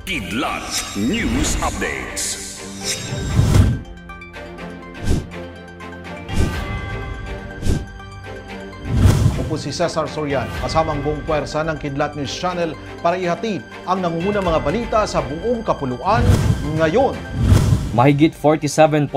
Kidlat News Updates. Ako po si Cesar Sorian, kasama ang buong puwersa ng Kidlat News Channel para ihatid ang nangungunang mga balita sa buong kapuluan ngayon. Mahigit 47.6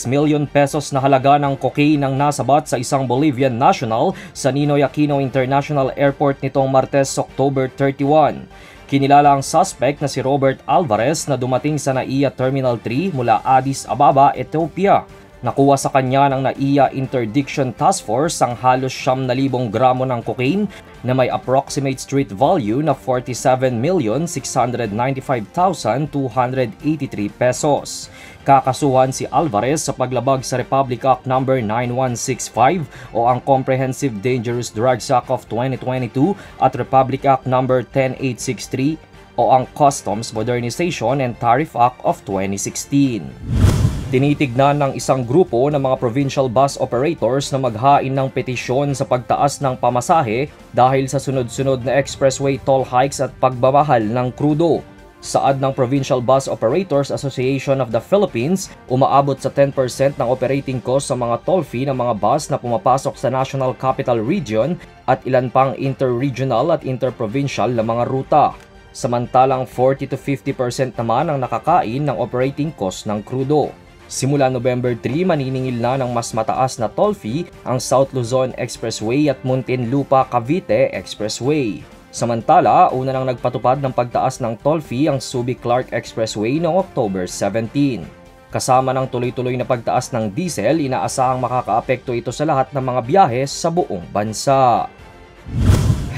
million pesos na halaga ng cocaine ang nasabat sa isang Bolivian national sa Ninoy Aquino International Airport nitong Martes, October 31. Kinilala ang suspect na si Robert Alvarez na dumating sa NAIA Terminal 3 mula Addis Ababa, Ethiopia. Nakuha sa kanya ng NAIA Interdiction Task Force ang halos 9,000 gramo ng cocaine na may approximate street value na 47,695,283 pesos. Kakasuhan si Alvarez sa paglabag sa Republic Act No. 9165 o ang Comprehensive Dangerous Drugs Act of 2022 at Republic Act No. 10863 o ang Customs Modernization and Tariff Act of 2016. Tinitignan ng isang grupo ng mga provincial bus operators na maghain ng petisyon sa pagtaas ng pamasahe dahil sa sunod-sunod na expressway toll hikes at pagbabahal ng krudo. Saad ng Provincial Bus Operators Association of the Philippines, umaabot sa 10% ng operating cost sa mga toll fee ng mga bus na pumapasok sa National Capital Region at ilan pang interregional at interprovincial na mga ruta. Samantalang 40 to 50% naman ang nakakain ng operating cost ng krudo. Simula November 3, maniningil na ng mas mataas na toll fee ang South Luzon Expressway at Muntinlupa-Cavite Expressway. Samantala, una nang nagpatupad ng pagtaas ng toll fee ang Subic-Clark Expressway noong October 17. Kasama ng tuloy-tuloy na pagtaas ng diesel, inaasahang makakaapekto ito sa lahat ng mga biyahe sa buong bansa.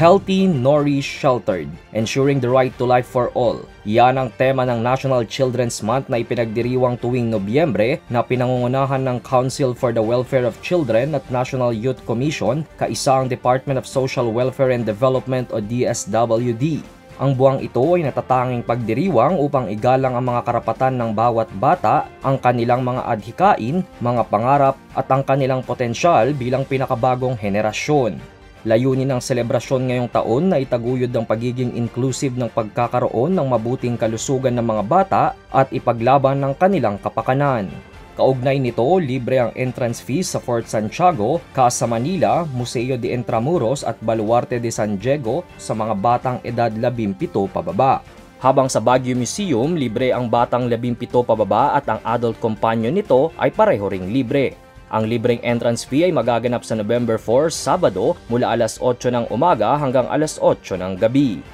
Healthy, Nourished, Sheltered, Ensuring the Right to Life for All. Yan ang tema ng National Children's Month na ipinagdiriwang tuwing Nobyembre na pinangungunahan ng Council for the Welfare of Children at National Youth Commission kaisa ang Department of Social Welfare and Development o DSWD. Ang buwang ito ay natatanging pagdiriwang upang igalang ang mga karapatan ng bawat bata, ang kanilang mga adhikain, mga pangarap at ang kanilang potensyal bilang pinakabagong henerasyon. Layunin ng selebrasyon ngayong taon na itaguyod ang pagiging inclusive ng pagkakaroon ng mabuting kalusugan ng mga bata at ipaglaban ng kanilang kapakanan. Kaugnay nito, libre ang entrance fees sa Fort Santiago, Casa Manila, Museo de Intramuros at Baluarte de San Diego sa mga batang edad 17 pababa. Habang sa Baguio Museum, libre ang batang 17 pababa at ang adult companion nito ay pareho ring libre. Ang libreng entrance fee ay magaganap sa November 4, Sabado, mula alas 8 ng umaga hanggang alas 8 ng gabi.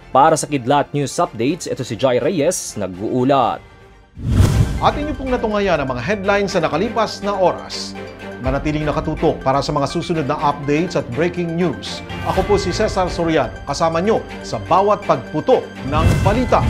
Para sa Kidlat News Updates, ito si Jai Reyes, nag-uulat. Atin niyo pong natungayan ang mga headlines sa nakalipas na oras. Manatiling nakatutok para sa mga susunod na updates at breaking news. Ako po si Cesar Sorian, kasama nyo sa bawat pagputok ng balita.